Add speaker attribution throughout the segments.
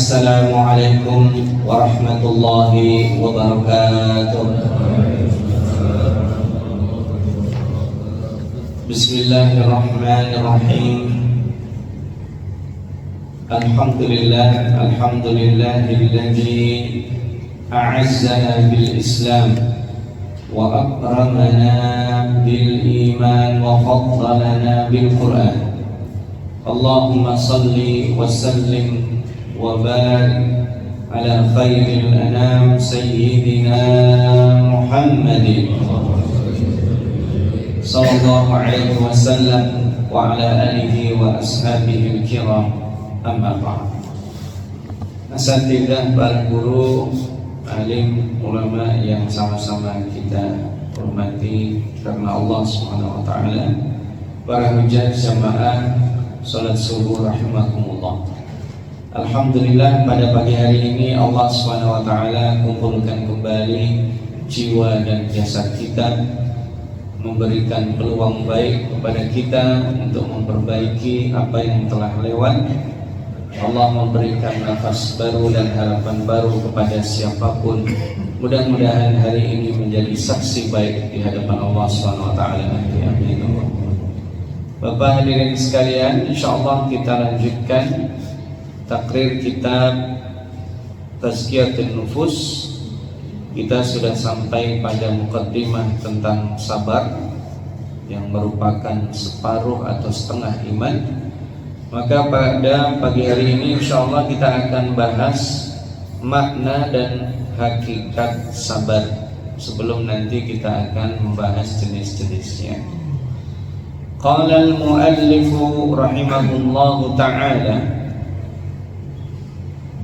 Speaker 1: Assalamualaikum warahmatullahi wabarakatuh. Bismillahirrahmanirrahim. Alhamdulillahilladzi a'azzana bil Islam wa akramana bil iman wa faddalana bil Qur'an. Allahumma salli wa sallim wa barik ala khairil anam sayyidina Muhammadin sallallahu alaihi wasallam wa ala alihi wa ashabihi al-kiram, amma ba'd. Asatidzah, para guru, alim, ulama yang sama-sama kita hormati karena Allah Subhanahu wa taala, para hujjah jamaah salat subuh rahimakumullah. Alhamdulillah, pada pagi hari ini Allah Subhanahu wa taala kumpulkan kembali jiwa dan jasad kita, memberikan peluang baik kepada kita untuk memperbaiki apa yang telah lewat. Allah memberikan nafas baru dan harapan baru kepada siapapun. Mudah-mudahan hari ini menjadi saksi baik di hadapan Allah Subhanahu wa taala. Amin. Bapak hadirin sekalian, insyaallah kita lanjutkan takrir kitab Tazkiyatun Nufus. Kita sudah sampai pada mukaddimah tentang sabar yang merupakan separuh atau setengah iman. Maka pada pagi hari ini insyaallah kita akan bahas makna dan hakikat sabar, sebelum nanti kita akan membahas jenis-jenisnya. Qala al-muallifu rahimahullahu ta'ala,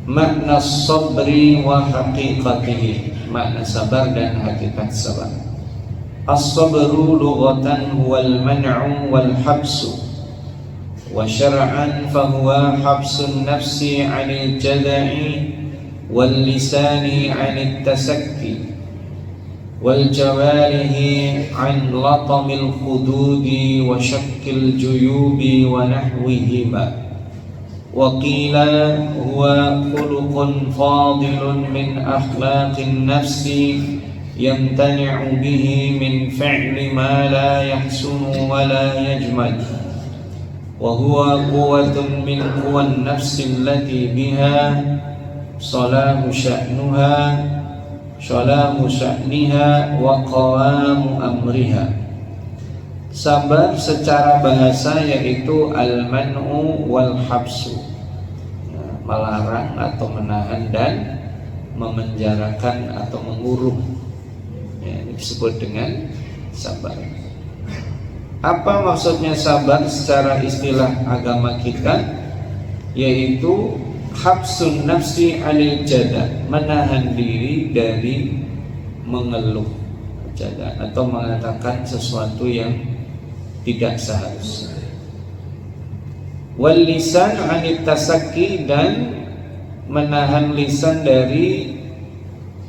Speaker 1: makna sabri wa haqiqatihi, makna sabar dan hakikat sabar. As-sabru lughatan huwal man'u wal habsu, wa syar'an fahuwa habsun nafsi 'anil jada'i wal lisani 'anit tasakki wal jawarihi 'an latamil khududi wa syakkil juyubi wa nahwihima. وقيل هو خلق فاضل من أخلاق النفس يمتنع به من فعل ما لا يحسن ولا يجمل، وهو قوة من قوى النفس التي بها صلاح شأنها وقوام أمرها. Sabar secara bahasa yaitu al-man'u wal habsu, melarang atau menahan dan memenjarakan atau mengurung, ini disebut dengan sabar. Apa maksudnya sabar secara istilah agama kita? Yaitu habsun nafsi 'anil jada, menahan diri dari mengeluh jada atau mengatakan sesuatu yang tidak seharusnya. Wal lisan 'anit tasakki, dan menahan lisan dari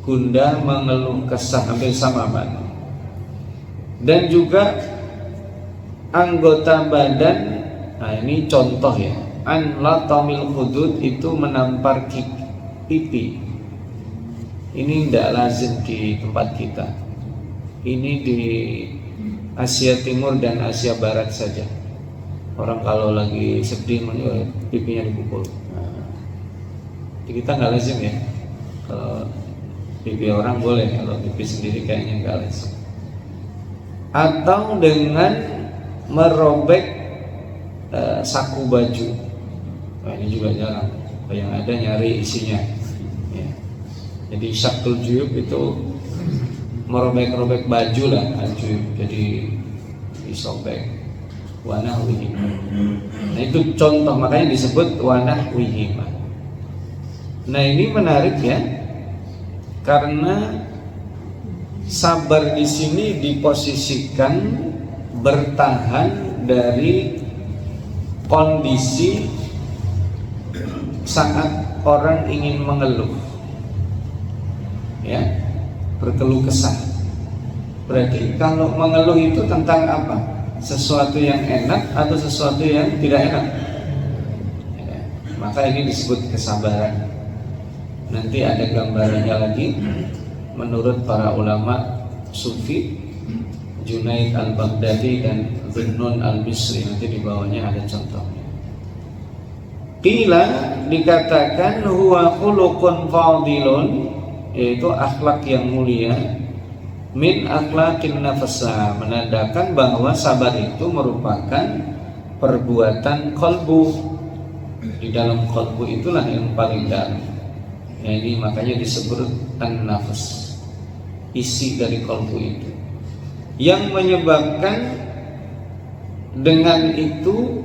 Speaker 1: gundah mengeluh kesah, hampir sama makna. Dan juga anggota badan, nah ini contoh ya, an latamil hudud itu menampar pipi. Ini tidak lazim di tempat kita. Ini di Asia Timur dan Asia Barat saja. Orang kalau lagi sedih pipinya dipukul. Nah, di kita nggak lazim ya. Kalau pipi orang boleh, kalau pipi sendiri kayaknya nggak lazim. Atau dengan merobek saku baju. Nah, ini juga jarang. Yang ada nyari isinya. Ya. Jadi syakul juyub itu merobek-robek baju lah, jadi disobek. Wanahwihima. Nah itu contoh, makanya disebut wanahwihima. Nah ini menarik ya, karena sabar di sini diposisikan bertahan dari kondisi saat orang ingin mengeluh, ya. Berkeluh kesah. Berarti kalau mengeluh itu tentang apa? Sesuatu yang enak atau sesuatu yang tidak enak? Ya. Maka ini disebut kesabaran. Nanti ada gambarannya lagi menurut para ulama sufi, Junaid al-Baghdadi dan Zunnun al-Misri. Nanti di bawahnya ada contohnya. Qila, dikatakan huwa khuluqun fadilun, yaitu akhlak yang mulia, min akhlaqin nafsa, menandakan bahwa sabar itu merupakan perbuatan qalbu. Di dalam qalbu itulah yang paling dalam. Ini makanya disebut an-nafs, isi dari qalbu itu, yang menyebabkan dengan itu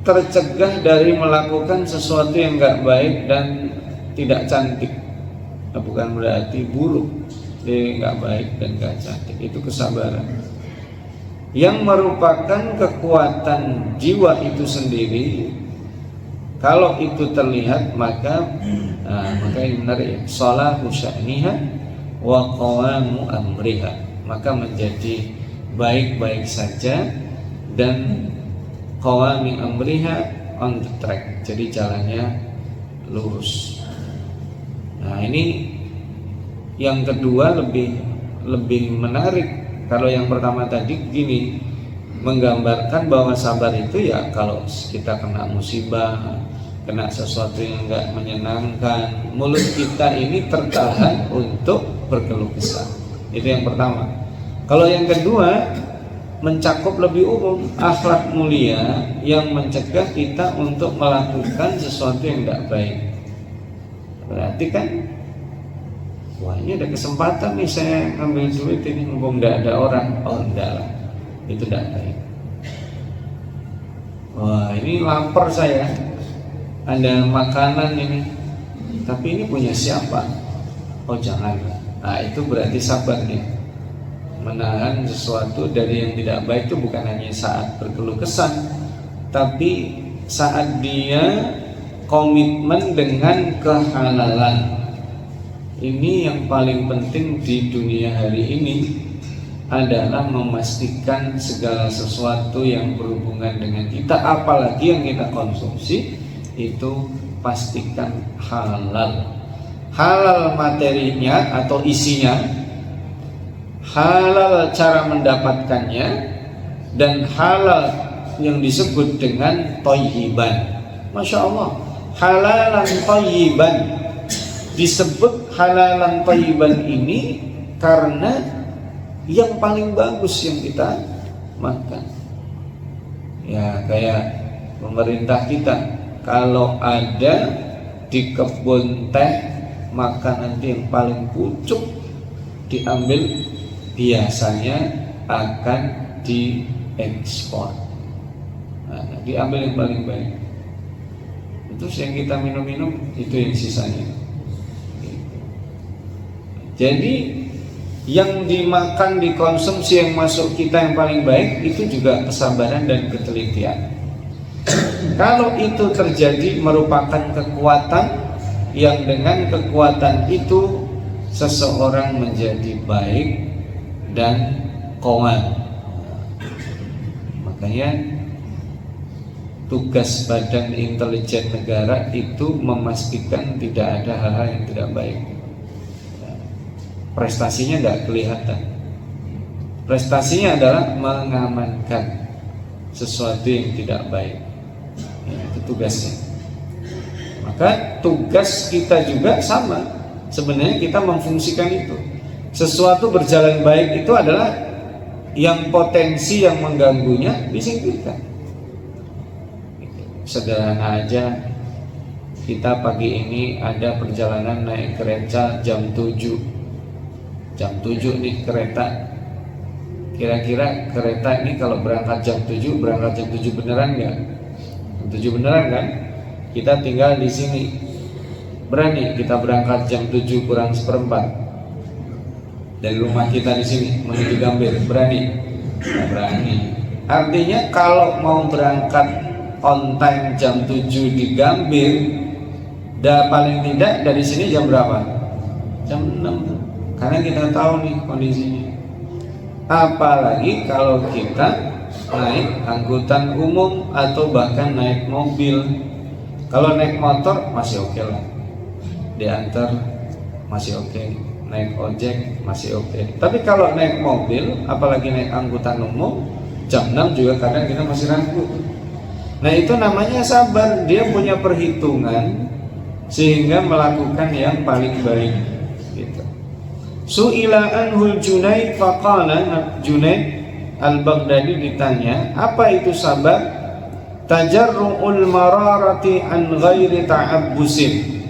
Speaker 1: tercegah dari melakukan sesuatu yang enggak baik dan tidak cantik. Bukan berarti buruk, jadi enggak baik dan enggak cantik. Itu kesabaran yang merupakan kekuatan jiwa itu sendiri. Kalau itu terlihat maka ini benar ya, salahu sya'niha wa qawamu amriha, maka menjadi baik-baik saja dan qawami amriha on the track, jadi jalannya lurus. Nah, ini yang kedua lebih menarik. Kalau yang pertama tadi gini, menggambarkan bahwa sabar itu ya kalau kita kena musibah, kena sesuatu yang enggak menyenangkan, mulut kita ini tertahan untuk berkeluh kesah. Itu yang pertama. Kalau yang kedua, mencakup lebih umum, akhlak mulia yang mencegah kita untuk melakukan sesuatu yang tidak baik. Berarti kan, wah ini ada kesempatan nih saya ngambil duit ini, mumpung tidak ada orang. Oh enggak lah, itu tidak baik. Wah ini lapar saya, ada makanan ini, tapi ini punya siapa? Oh jangan. Nah itu berarti sabar nih, menahan sesuatu dari yang tidak baik itu bukan hanya saat berkeluh kesah, tapi saat dia komitmen dengan kehalalan. Ini yang paling penting di dunia hari ini, adalah memastikan segala sesuatu yang berhubungan dengan kita, apalagi yang kita konsumsi, itu pastikan halal. Halal materinya atau isinya, halal cara mendapatkannya, dan halal yang disebut dengan thayyiban. Masya Allah, halalan thayyiban. Disebut halalan thayyiban ini karena yang paling bagus yang kita makan. Ya kayak pemerintah kita, kalau ada di kebun teh, maka nanti yang paling pucuk diambil, biasanya akan diekspor. Nah, diambil yang paling baik. Terus yang kita minum-minum itu yang sisanya. Jadi yang dimakan, dikonsumsi, yang masuk kita yang paling baik, itu juga kesabaran dan ketelitian. Kalau itu terjadi, merupakan kekuatan yang dengan kekuatan itu seseorang menjadi baik dan qawam. Makanya tugas Badan Intelijen Negara itu memastikan tidak ada hal-hal yang tidak baik. Prestasinya tidak kelihatan. Prestasinya adalah mengamankan sesuatu yang tidak baik. Ya, itu tugasnya. Maka tugas kita juga sama. Sebenarnya kita memfungsikan itu. Sesuatu berjalan baik itu adalah yang potensi yang mengganggunya disingkirkan. Sederhana aja, kita pagi ini ada perjalanan naik kereta jam 7. Jam 7 nih kereta. Kira-kira kereta ini kalau berangkat jam 7, berangkat jam 7 beneran nggak? Jam 7 beneran kan? Kita tinggal di sini. Berani kita berangkat jam 7 kurang seperempat dari rumah kita di sini menuju Gambir? Berani? Nggak berani. Artinya kalau mau berangkat on time jam 7 di Gambir, paling tidak dari sini jam berapa? Jam 6. Karena kita tahu nih kondisinya. Apalagi kalau kita naik angkutan umum atau bahkan naik mobil. Kalau naik motor masih oke lah. diantar masih oke, naik ojek masih oke. Tapi kalau naik mobil, apalagi naik angkutan umum, jam 6 juga kadang kita masih ragu. Nah itu namanya sabar, dia punya perhitungan sehingga melakukan yang paling baik gitu. Su'ila anhul Junaid faqala, Junaid Al-Baghdadi ditanya, apa itu sabar? Tajarru'ul mararati an ghairi ta'abbusin.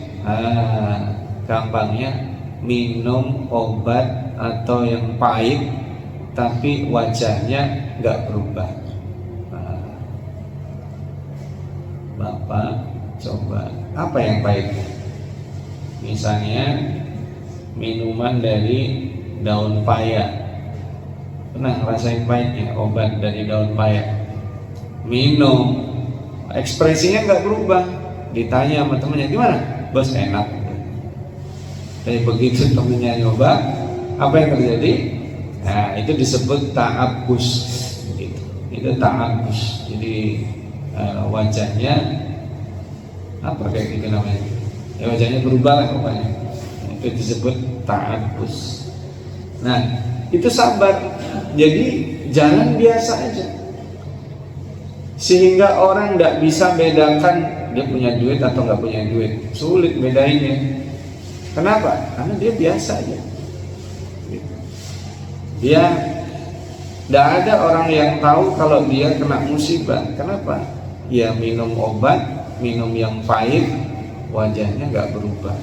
Speaker 1: Gampangnya minum obat atau yang pahit tapi wajahnya nggak berubah. Bapak coba apa yang pahit? Misalnya minuman dari daun paya. Pernah ngerasain pahitnya obat dari daun paya? Minum, ekspresinya nggak berubah. Ditanya sama temennya, gimana? Bos, enak. Tapi begitu temennya nyoba, apa yang terjadi? Nah itu disebut ta'abbus gitu. Itu ta'abbus. Jadi wajahnya apa kayak gitu namanya? Ya wajahnya berubah lah pokoknya. Itu disebut ta'abbus. Nah itu sabar. Jadi jalan biasa aja, sehingga orang tidak bisa bedakan dia punya duit atau nggak punya duit. Sulit bedainnya. Kenapa? Karena dia biasa aja. Dia tidak ada orang yang tahu kalau dia kena musibah. Kenapa? Ya minum obat, minum yang pahit, wajahnya nggak berubah.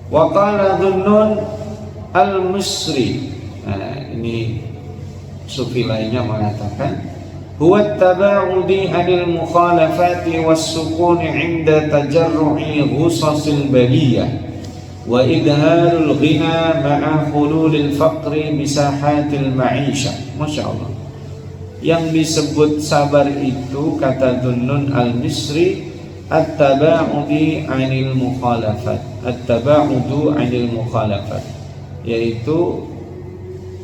Speaker 1: Wa qala Dhunnun al-Misri. Nah, ini sufi lainnya mengatakan, huwa at-taba'udi 'anil mukhalafati was-sukuni 'inda tajarru'i ghusasil baliyah wa idharul ghina ma'a khululil faqri bisahatil ma'isha. Masya Allah. Yang disebut sabar itu kata Dhunnun al-Misri at-taba'udi 'anil mukhalafat. At-taba'udu 'anil mukhalafat, yaitu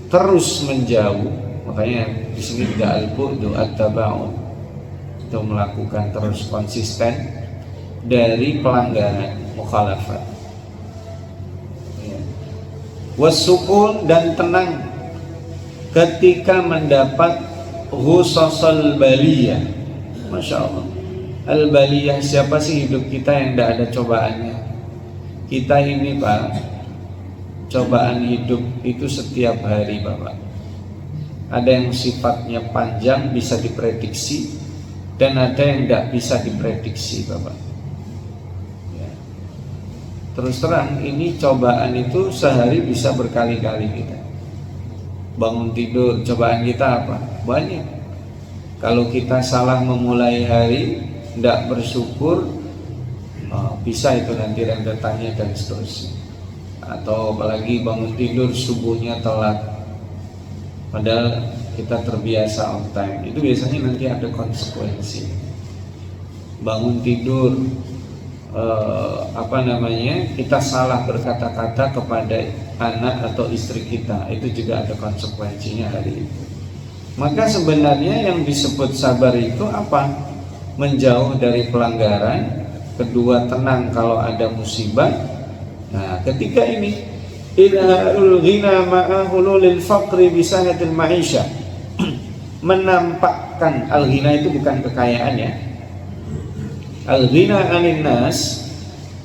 Speaker 1: terus menjauh. Makanya di sini tidak al-bu'du at-taba'ud, itu melakukan terus konsisten dari pelanggaran mukhalafat. Wasukun dan tenang ketika mendapat ghusasal baliyah. Masya Allah. Al-baliyah, siapa sih hidup kita yang tidak ada cobaannya? Kita ini Pak, cobaan hidup itu setiap hari Bapak. Ada yang sifatnya panjang bisa diprediksi, dan ada yang tidak bisa diprediksi Bapak ya. Terus terang ini cobaan itu sehari bisa berkali-kali kita. Bangun tidur, cobaan kita apa? Banyak. Kalau kita salah memulai hari, tidak bersyukur, bisa itu nanti rentetannya dan seterusnya. Atau apalagi bangun tidur subuhnya telat, padahal kita terbiasa on time, itu biasanya nanti ada konsekuensi. Bangun tidur kita salah berkata-kata kepada anak atau istri kita, itu juga ada konsekuensinya hari itu. Maka sebenarnya yang disebut sabar itu apa? Menjauh dari pelanggaran. Kedua, tenang kalau ada musibah. Nah ketika ini idharul ghina ma'a hululil faqri bisahatil ma'isha, menampakkan al-ghina itu bukan kekayaan ya. Al-ghina anin nas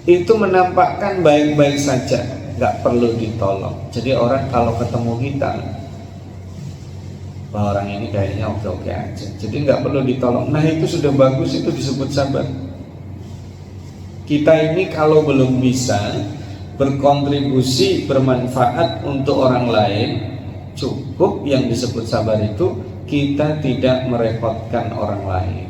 Speaker 1: itu menampakkan baik-baik saja, nggak perlu ditolong. Jadi orang kalau ketemu kita, bahwa orang ini kayaknya oke-oke aja, jadi nggak perlu ditolong. Nah itu sudah bagus, itu disebut sabar. Kita ini kalau belum bisa berkontribusi, bermanfaat untuk orang lain, cukup yang disebut sabar itu kita tidak merepotkan orang lain.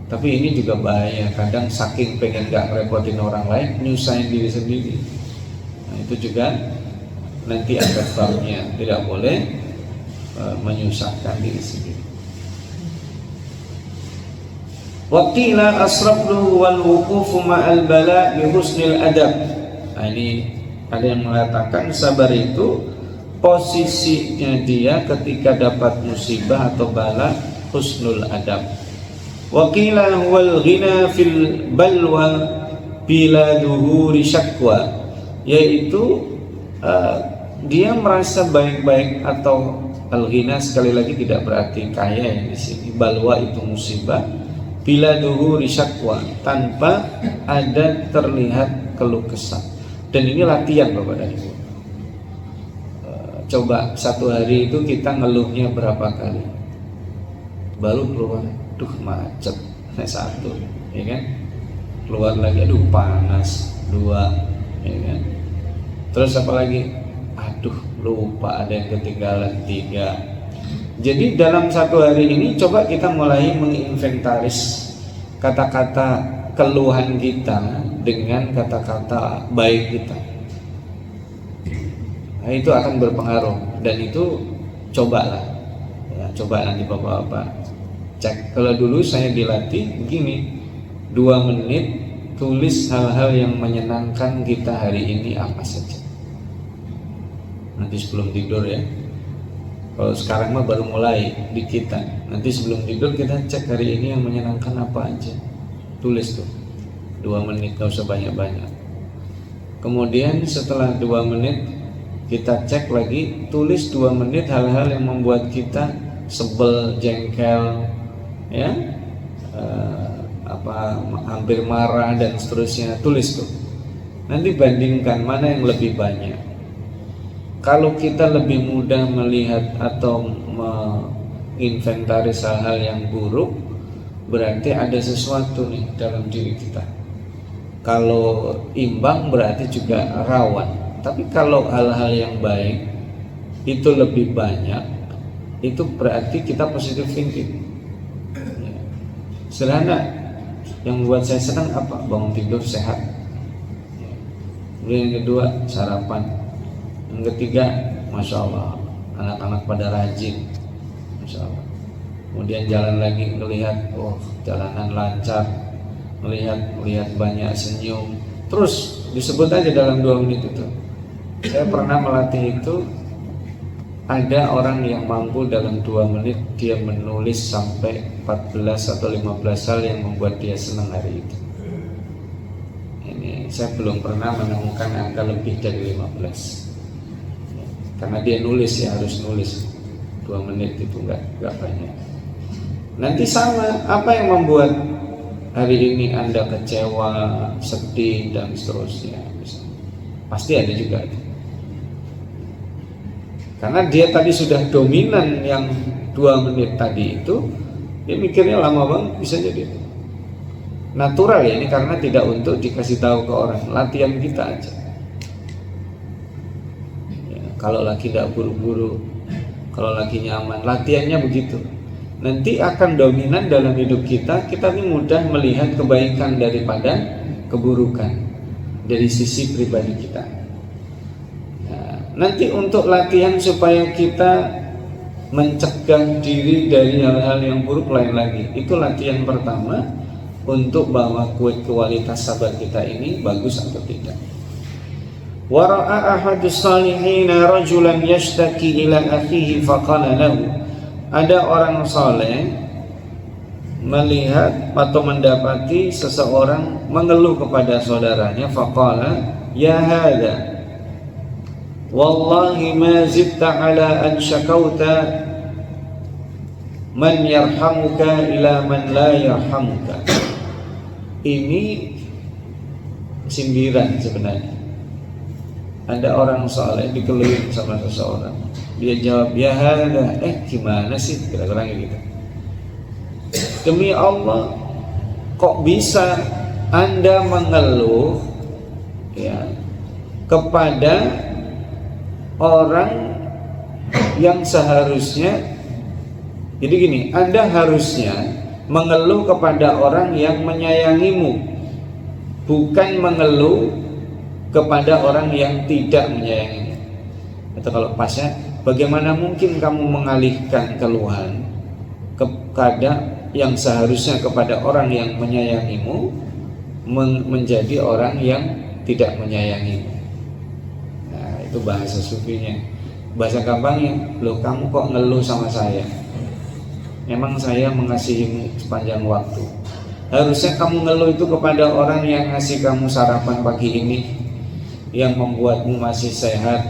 Speaker 1: Tapi ini juga bahaya, kadang saking pengen gak merepotin orang lain, nyusahin diri sendiri. Nah itu juga nanti ada babnya, tidak boleh menyusahkan diri sendiri. Waqila asrablu wal wuqufu ma'al bala bi husnil adab. Nah ini ada yang mengatakan sabar itu posisinya dia ketika dapat musibah atau bala husnul adab. Wa qila huwal ghina fil balwa bila duhuri syakwa, yaitu dia merasa baik-baik, atau al-ghina sekali lagi tidak berarti kaya yang di sini. Balwa itu musibah, bila duhuri syakwa, tanpa ada terlihat keluh kesah. Dan ini latihan Bapak dan Ibu. Coba satu hari itu kita ngeluhnya berapa kali, baru keluar, duh macet, satu, ya kan? Keluar lagi, aduh panas, dua, ya kan? Terus apa lagi? Aduh lupa, ada yang ketinggalan, tiga. Jadi dalam satu hari ini coba kita mulai menginventaris kata-kata keluhan kita dengan kata-kata baik kita. Nah, itu akan berpengaruh, dan itu cobalah, ya, coba nanti bapak-bapak cek. Kalau dulu saya dilatih begini, 2 menit tulis hal-hal yang menyenangkan kita hari ini apa saja. Nanti sebelum tidur ya. Kalau sekarang mah baru mulai di kita. Nanti sebelum tidur kita cek hari ini yang menyenangkan apa aja. Tulis tuh 2 menit, gak usah banyak-banyak. Kemudian setelah 2 menit kita cek lagi, tulis 2 menit hal-hal yang membuat kita sebel, jengkel, ya, hampir marah dan seterusnya. Tulis tuh. Nanti bandingkan mana yang lebih banyak. Kalau kita lebih mudah melihat atau menginventaris hal-hal yang buruk, berarti ada sesuatu nih dalam diri kita. Kalau imbang berarti juga rawan. Tapi kalau hal-hal yang baik itu lebih banyak, itu berarti kita positive thinking. Sederhana, yang membuat saya senang apa? Bangun tidur sehat. Kemudian yang kedua, sarapan. Yang ketiga, Masya Allah, anak-anak pada rajin, Masya Allah. Kemudian jalan lagi, melihat, oh jalanan lancar, melihat banyak senyum. Terus disebut aja dalam 2 menit itu. Saya pernah melatih itu, ada orang yang mampu dalam 2 menit dia menulis sampai 14 atau 15 hal yang membuat dia senang hari itu. Ini saya belum pernah menemukan angka lebih dari 15. Karena dia nulis, ya harus nulis 2 menit itu enggak banyak. Nanti sama, apa yang membuat hari ini Anda kecewa, sedih dan seterusnya, pasti ada juga itu. Karena dia tadi sudah dominan yang 2 menit tadi itu, dia mikirnya lama banget, bisa jadi itu. Natural ya ini, karena tidak untuk dikasih tahu ke orang, latihan kita aja. Ya, kalau lagi tidak buru-buru, kalau lagi nyaman, latihannya begitu. Nanti akan dominan dalam hidup kita. Kita ini mudah melihat kebaikan daripada keburukan dari sisi pribadi kita. Nanti untuk latihan supaya kita mencegah diri dari hal-hal yang buruk lain lagi. Itu latihan pertama untuk bahwa kualitas sabar kita ini bagus atau tidak. Wara'a ahadus salihina rajulan yashtaki ila akhihi faqala lahu. Ada orang saleh melihat atau mendapati seseorang mengeluh kepada saudaranya, faqala ya hadza wallahi ma zidta ala an syakauta man yarhamuka ila man la yarhamuka. Ini sindiran sebenarnya. Ada orang saleh dikeluhin sama seseorang, dia jawab ya hada, gimana sih, kira-kira gitu. Demi Allah, kok bisa Anda mengeluh ya kepada orang yang seharusnya, jadi gini, Anda harusnya mengeluh kepada orang yang menyayangimu, bukan mengeluh kepada orang yang tidak menyayangimu. Atau kalau pasnya, bagaimana mungkin kamu mengalihkan keluhan kepada yang seharusnya kepada orang yang menyayangimu menjadi orang yang tidak menyayangimu. Nah, itu bahasa sufinya. Bahasa gampangnya, loh kamu kok ngeluh sama saya? Memang saya mengasihimu sepanjang waktu. Harusnya kamu ngeluh itu kepada orang yang ngasih kamu sarapan pagi ini, yang membuatmu masih sehat,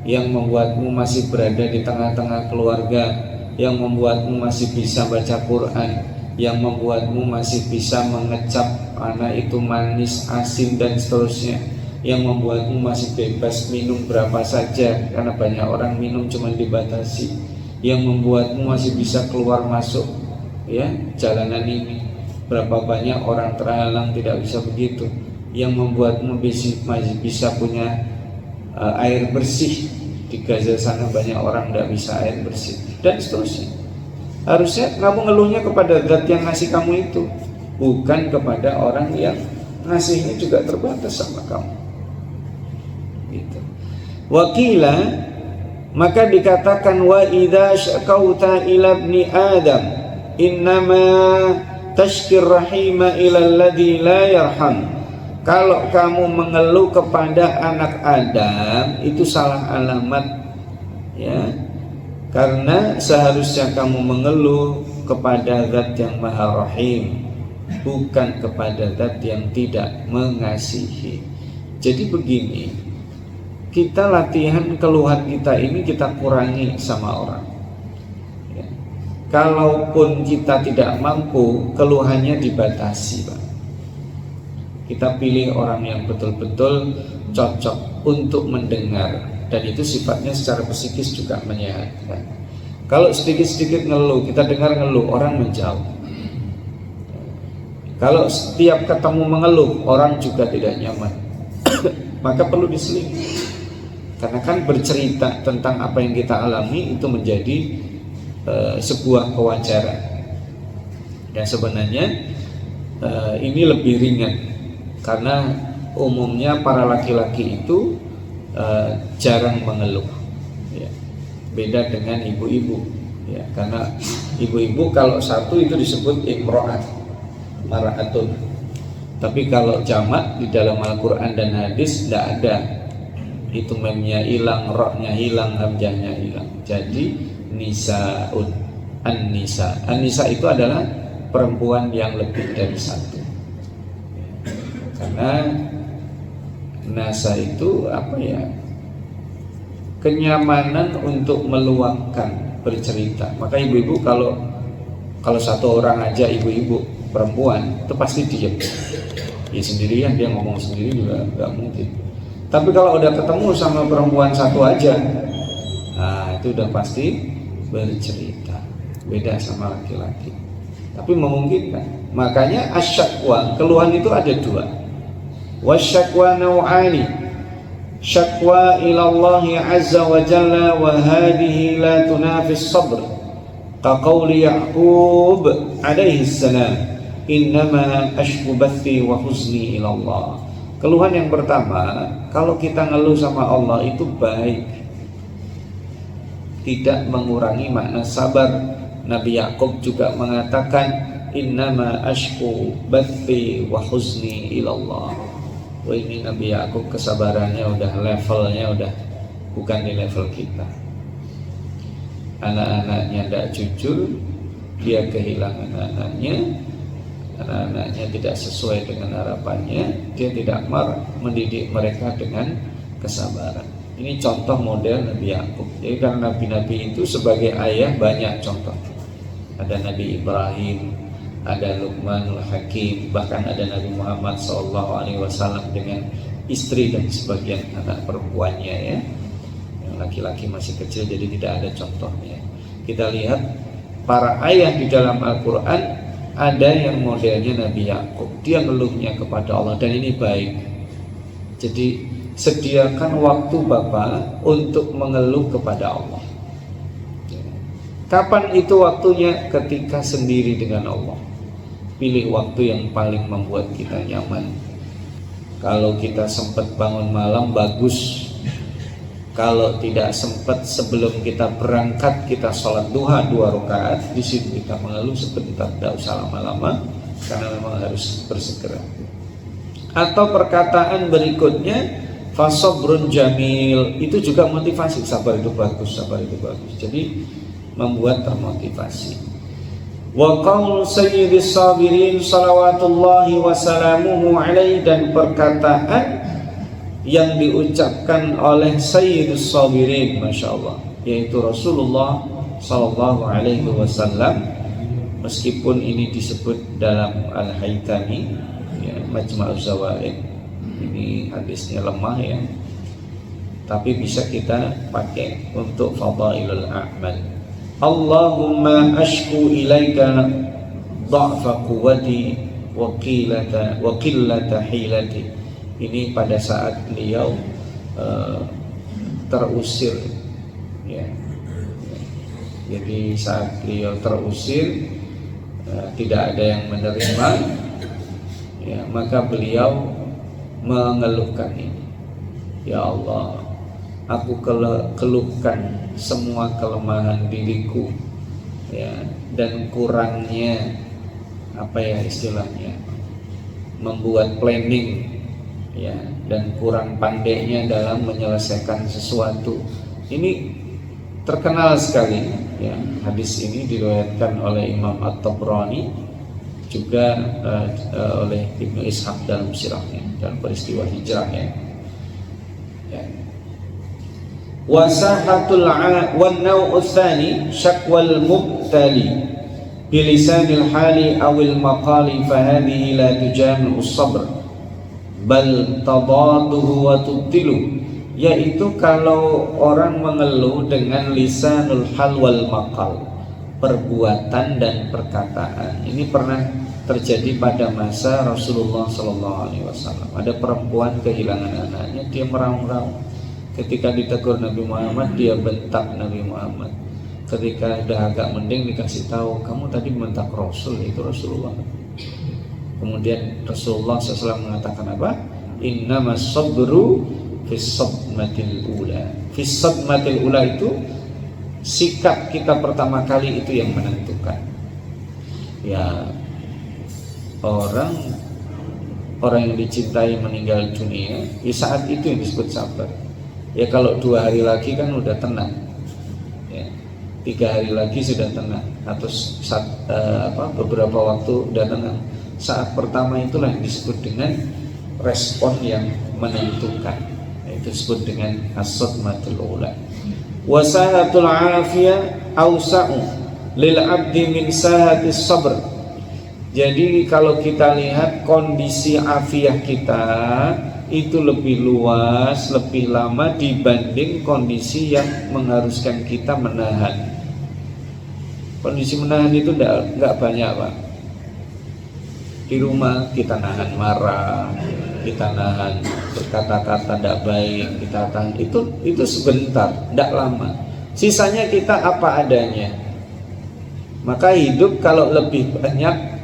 Speaker 1: yang membuatmu masih berada di tengah-tengah keluarga, yang membuatmu masih bisa baca Quran, yang membuatmu masih bisa mengecap anak itu manis, asin dan seterusnya, yang membuatmu masih bebas minum berapa saja karena banyak orang minum cuma dibatasi, yang membuatmu masih bisa keluar masuk ya jalanan ini. Berapa banyak orang terhalang tidak bisa begitu, yang membuatmu masih bisa punya air bersih. Di Gaza sana banyak orang tidak bisa air bersih dan seterusnya. Harusnya kamu ngeluhnya kepada zat yang ngasih kamu itu, bukan kepada orang yang ngasihnya juga terbatas sama kamu gitu. Wakila, maka dikatakan wa idza syakauta ila ibni adam innama tashkir rahima ila alladhi la yarham. Kalau kamu mengeluh kepada anak Adam itu salah alamat ya. Karena seharusnya kamu mengeluh kepada zat yang maha rahim, bukan kepada zat yang tidak mengasihi. Jadi begini, kita latihan keluhan kita ini kita kurangi sama orang. Kalaupun kita tidak mampu, keluhannya dibatasi, Pak. Kita pilih orang yang betul-betul cocok untuk mendengar, dan itu sifatnya secara psikis juga menyehatkan. Kalau sedikit-sedikit ngeluh, kita dengar ngeluh, orang menjauh. Kalau setiap ketemu mengeluh, orang juga tidak nyaman. Maka perlu diseling. Karena kan bercerita tentang apa yang kita alami itu menjadi sebuah kewajaran. Dan sebenarnya ini lebih ringan, karena umumnya para laki-laki itu jarang mengeluh ya. Beda dengan ibu-ibu ya, karena ibu-ibu kalau satu itu disebut imro'at, mar'atun. Tapi kalau jamak di dalam Al-Quran dan hadis tidak ada, itu memnya hilang, roknya hilang, hamzahnya hilang. Jadi nisaun, an-nisa. An-nisa itu adalah perempuan yang lebih dari satu. Karena nasa itu apa ya? Kenyamanan untuk meluangkan bercerita. Maka ibu-ibu kalau satu orang aja ibu-ibu perempuan itu pasti diam. Ya sendirian dia ngomong sendiri juga nggak mungkin. Tapi kalau udah ketemu sama perempuan satu aja, nah itu udah pasti bercerita. Beda sama laki-laki. Tapi memungkinkan. Makanya asyakwa, keluhan itu ada dua. Wasyakwa nau'ani, syakwa ilallahi azza wa jalla, wa hadihi la tunafis sabr. Kaqawli Ya'qub alaihi salam, innama ashku bathi wa huzni ilallah. Keluhan yang pertama, kalau kita ngeluh sama Allah itu baik, tidak mengurangi makna sabar. Nabi Ya'qub juga mengatakan, innama ashku bathi wa huzni ilallah. Wah, ini Nabi Ya'qub kesabarannya udah levelnya udah bukan di level kita. Anak-anaknya tidak jujur, dia kehilangan anak-anaknya tidak sesuai dengan harapannya, dia tidak mendidik mereka dengan kesabaran. Ini contoh model Nabi Ya'qub. Jadi karena nabi-nabi itu sebagai ayah banyak contoh. Ada Nabi Ibrahim, ada Luqmanul Hakim, bahkan ada Nabi Muhammad SAW dengan istri dan sebagian anak perempuannya ya. Yang laki-laki masih kecil jadi tidak ada contohnya. Kita lihat para ayah di dalam Al-Quran, ada yang modelnya Nabi Ya'qub, dia ngeluhnya kepada Allah, dan ini baik. Jadi sediakan waktu Bapak untuk mengeluh kepada Allah. Kapan itu waktunya? Ketika sendiri dengan Allah. Pilih waktu yang paling membuat kita nyaman. Kalau kita sempat bangun malam bagus. Kalau tidak sempat, sebelum kita berangkat kita sholat duha 2 rakaat. Di situ kita mengeluh sebentar, tidak usah lama-lama, karena memang harus bersegera. Atau perkataan berikutnya, fasobrun jamil, itu juga motivasi. Sabar itu bagus, sabar itu bagus. Jadi membuat termotivasi. Wa qaul sayyidis sabirin salawatullahi wa salamuhu alaihi, dan perkataan yang diucapkan oleh sayyidus sabirin, Masya Allah, yaitu Rasulullah sallallahu alaihi wasallam. Meskipun ini disebut dalam Al-Haytami ya, Majma'uz Zawaid, ini hadisnya lemah ya, tapi bisa kita pakai untuk fadailul a'mal. Allahumma ashku ilaika dha'fa quwwati wa qillata hilati. Ini pada saat beliau terusir ya. Jadi saat beliau terusir, tidak ada yang menerima ya, maka beliau mengeluhkan ini, ya Allah, aku keluhkan semua kelemahan diriku ya, dan kurangnya apa ya istilahnya, membuat planning ya, dan kurang pandainya dalam menyelesaikan sesuatu. Ini terkenal sekali ya. Hadis ini diriwayatkan oleh Imam At-Tabrani, juga oleh Ibnu Ishaq dalam sirahnya, dalam peristiwa hijrahnya ya. Wasahatul wan naw'u tsani syakwal mubtali bilisanil hali awil maqali, fahadhihi la tujami'u sabr bal tadaduhu wa tubtilu, yaitu kalau orang mengeluh dengan lisanul hal wal maqal, perbuatan dan perkataan. Ini pernah terjadi pada masa Rasulullah SAW. Ada perempuan kehilangan anaknya, dia meraung-raung. Ketika ditegur Nabi Muhammad, dia bentak Nabi Muhammad. Ketika sudah agak mending, dikasih tahu, kamu tadi bentak Rasul, itu Rasulullah. Kemudian Rasulullah SAW mengatakan apa? Innamas sabru fis sadmatil ula. Fis sadmatil ula itu sikap kita pertama kali itu yang menentukan. Ya, orang yang dicintai meninggal dunia, di saat itu yang disebut sabar. Ya kalau 2 hari lagi kan udah tenang ya, 3 hari lagi sudah tenang, atau beberapa waktu udah tenang. Saat pertama itulah yang disebut dengan respon yang menentukan, itu disebut dengan as-sadmatul ula. Wasahatul afiyah awsa'u lil abdi min sahatis sabr. Jadi kalau kita lihat kondisi afiah kita itu lebih luas, lebih lama dibanding kondisi yang mengharuskan kita menahan. Kondisi menahan itu enggak banyak, Pak. Di rumah kita nahan marah, kita nahan berkata-kata tidak baik, kita tahan, itu sebentar, tidak lama. Sisanya kita apa adanya. Maka hidup kalau lebih banyak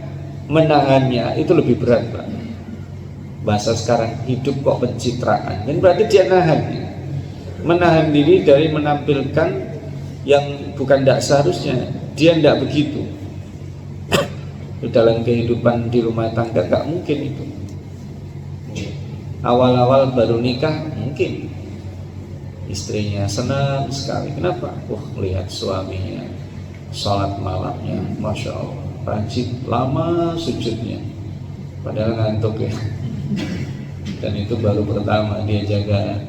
Speaker 1: menahannya itu lebih berat, Pak. Bahasa sekarang, hidup kok pencitraan, dan berarti dia menahan diri dari menampilkan yang bukan tidak seharusnya. Dia tidak begitu. Dalam kehidupan di rumah tangga gak mungkin itu. Awal-awal baru nikah mungkin istrinya senang sekali. Kenapa? Melihat suaminya sholat malamnya, Masya Allah, rajin, lama sujudnya, padahal ngantuk ya. Dan itu baru pertama dia jaga,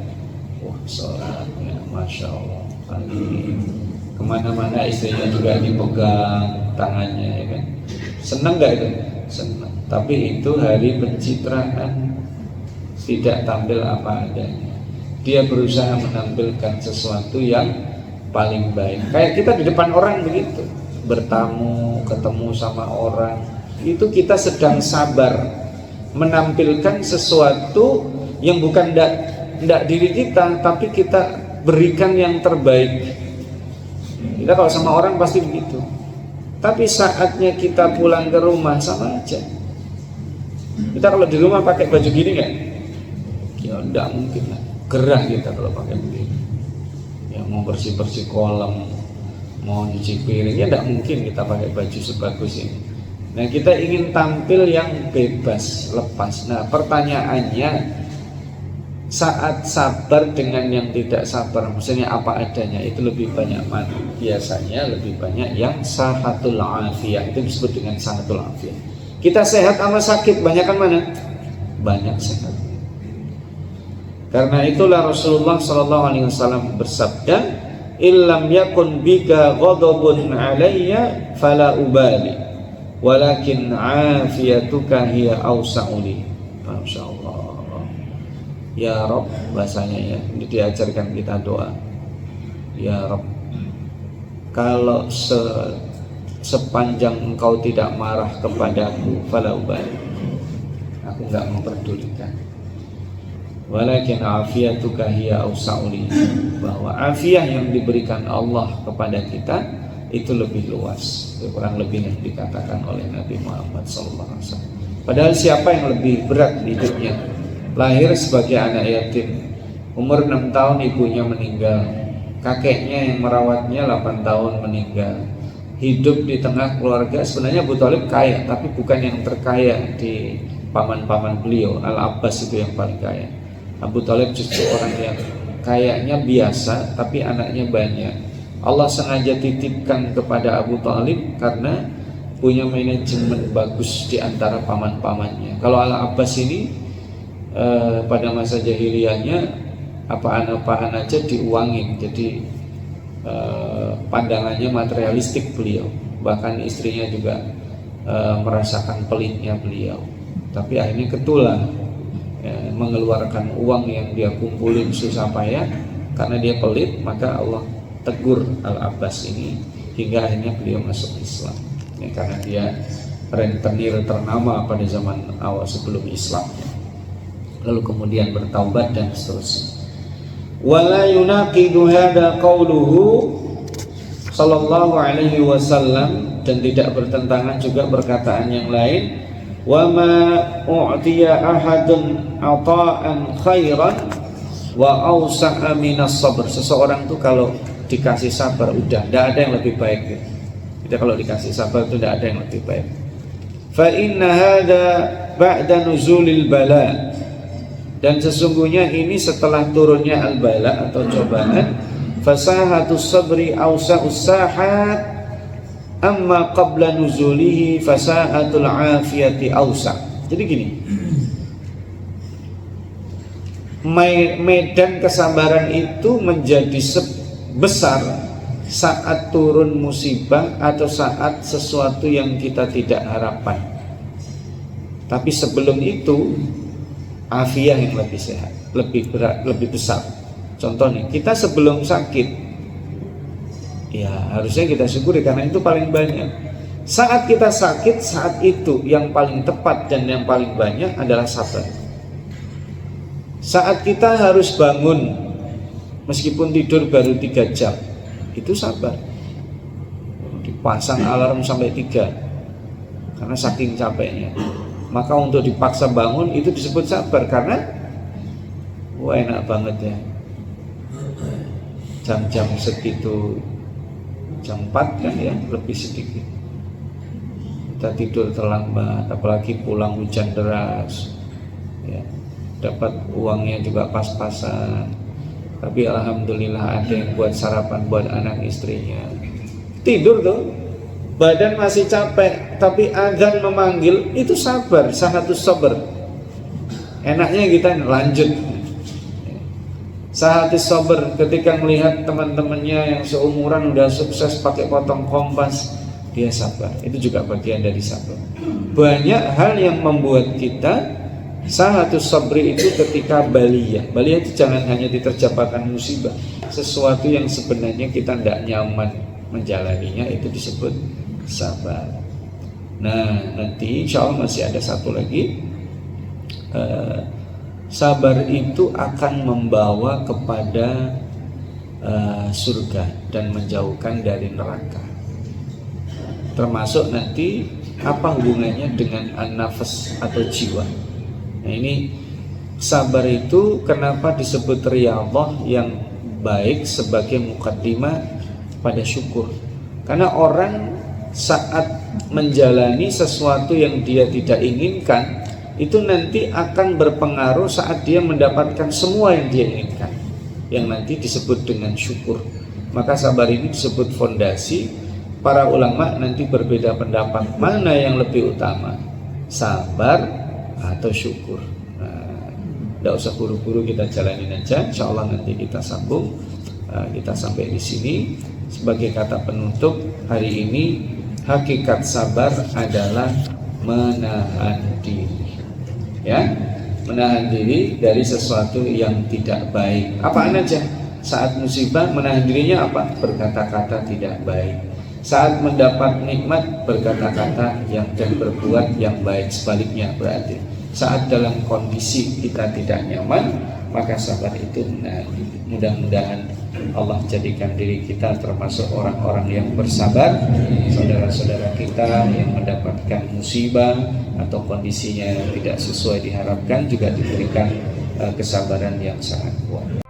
Speaker 1: sholatnya, Masya Allah, pagi kemana-mana istrinya juga dipegang tangannya ya kan. Senang gak itu? Senang. Tapi itu hari pencitraan, tidak tampil apa adanya. Dia berusaha menampilkan sesuatu yang paling baik. Kayak kita di depan orang begitu, bertamu, ketemu sama orang, itu kita sedang sabar menampilkan sesuatu yang bukan tidak diri kita, tapi kita berikan yang terbaik. Kita kalau sama orang pasti begitu. Tapi saatnya kita pulang ke rumah sama aja. Kita kalau di rumah pakai baju gini nggak? Ya enggak mungkin lah. Gerah kita kalau pakai begini. Ya mau bersih-bersih kolam, mau nyuci piring, ya enggak mungkin kita pakai baju sebagus ini. Nah kita ingin tampil yang bebas, lepas. Nah pertanyaannya, saat sabar dengan yang tidak sabar, maksudnya apa adanya, itu lebih banyak mana? Biasanya lebih banyak yang sahatul afiyah, itu disebut dengan sahatul afiyah. Kita sehat sama sakit, banyakan mana? Banyak sehat. Karena itulah Rasulullah SAW bersabda, illam yakun bika ghadabun alayya fala ubali walakin afiyatuka hiya awsa'uli. Masya Allah. Ya Rabb, bahasanya ya, ini diajarkan kita doa. Ya Rabb, kalau sepanjang engkau tidak marah kepadaku, fala ubali, aku enggak memperdulikan. Walakin afiyatuka hiya awsa'uli, bahwa afiah yang diberikan Allah kepada kita itu lebih luas. Itu kurang lebih yang dikatakan oleh Nabi Muhammad SAW. Padahal siapa yang lebih berat di hidupnya? Lahir sebagai anak yatim, umur 6 tahun ibunya meninggal, kakeknya yang merawatnya 8 tahun meninggal, hidup di tengah keluarga. Sebenarnya Abu Thalib kaya, tapi bukan yang terkaya di paman-paman beliau. Al-Abbas itu yang paling kaya. Abu Thalib justru orang yang kayaknya biasa, tapi anaknya banyak. Allah sengaja titipkan kepada Abu Thalib karena punya manajemen bagus di antara paman-pamannya. Kalau Al-Abbas ini pada masa jahiliyahnya apaan-apaan aja diuangin, jadi pandangannya materialistik beliau. Bahkan istrinya juga merasakan pelitnya beliau, tapi akhirnya ketulah mengeluarkan uang yang dia kumpulin susah payah. Karena dia pelit, maka Allah tegur Al-Abbas ini hingga akhirnya beliau masuk Islam ya, karena dia rentenir ternama pada zaman awal sebelum Islam, lalu kemudian bertaubat dan seterusnya. Wala yunaqidu hada qauluhu sallallahu alaihi wasallam, dan tidak bertentangan juga perkataan yang lain, wa ma u'tiya ahadun ata'an khairan wa awsa'a minas sabr. Seseorang tuh kalau dikasih sabar udah tidak ada yang lebih baik gitu. Kita kalau dikasih sabar itu tidak ada yang lebih baik. Fa inna hada ba'da nuzulil bala, dan sesungguhnya ini setelah turunnya al-bala atau cobaan. Fasahatus sabri awsa'us sahat, amma qabla nuzulihi fasahatul afiyati awsa'. Jadi gini, medan kesabaran itu menjadi besar saat turun musibah atau saat sesuatu yang kita tidak harapkan. Tapi sebelum itu afiah yang lebih sehat, lebih berat, lebih besar. Contohnya kita sebelum sakit, ya harusnya kita syukuri karena itu paling banyak. Saat kita sakit, saat itu yang paling tepat dan yang paling banyak adalah sabar. Saat kita harus bangun meskipun tidur baru 3 jam, itu sabar. Dipasang alarm sampai 3 karena saking capeknya. Maka untuk dipaksa bangun itu disebut sabar, karena wah enak banget ya, jam-jam segitu, jam 4 kan ya, lebih sedikit kita tidur terlambat, apalagi pulang hujan deras ya, dapat uangnya juga pas-pasan, tapi alhamdulillah ada yang buat sarapan buat anak istrinya. Tidur tuh badan masih capek, tapi azan memanggil, itu sabar, sahatus sabar. Enaknya kita lanjut. Sahatus sabar ketika melihat teman-temannya yang seumuran udah sukses pakai potong kompas, dia sabar. Itu juga bagian dari sabar. Banyak hal yang membuat kita sahatus sabri itu ketika baliyah. Baliyah itu jangan hanya diterjemahkan musibah, sesuatu yang sebenarnya kita tidak nyaman menjalaninya, itu disebut sabar. Nah, nanti insya Allah masih ada satu lagi. Sabar itu akan membawa kepada surga dan menjauhkan dari neraka. Termasuk nanti apa hubungannya dengan an-nafas atau jiwa. Nah, ini sabar itu kenapa disebut riyadhah yang baik sebagai mukaddimah pada syukur. Karena orang saat menjalani sesuatu yang dia tidak inginkan, itu nanti akan berpengaruh saat dia mendapatkan semua yang dia inginkan, yang nanti disebut dengan syukur. Maka sabar ini disebut fondasi. Para ulama nanti berbeda pendapat mana yang lebih utama, sabar atau syukur. Tidak usah buru-buru, kita jalanin aja. Insya Allah nanti kita sambung. Kita sampai di sini. Sebagai kata penutup hari ini, hakikat sabar adalah menahan diri. Ya, menahan diri dari sesuatu yang tidak baik. Apaan aja? Saat musibah menahan dirinya apa? Berkata-kata tidak baik. Saat mendapat nikmat berkata-kata yang dan berbuat yang baik, sebaliknya berarti. Saat dalam kondisi kita tidak nyaman, maka sabar itu menahan diri. Mudah-mudahan Allah jadikan diri kita termasuk orang-orang yang bersabar. Saudara-saudara kita yang mendapatkan musibah atau kondisinya yang tidak sesuai diharapkan juga diberikan kesabaran yang sangat kuat.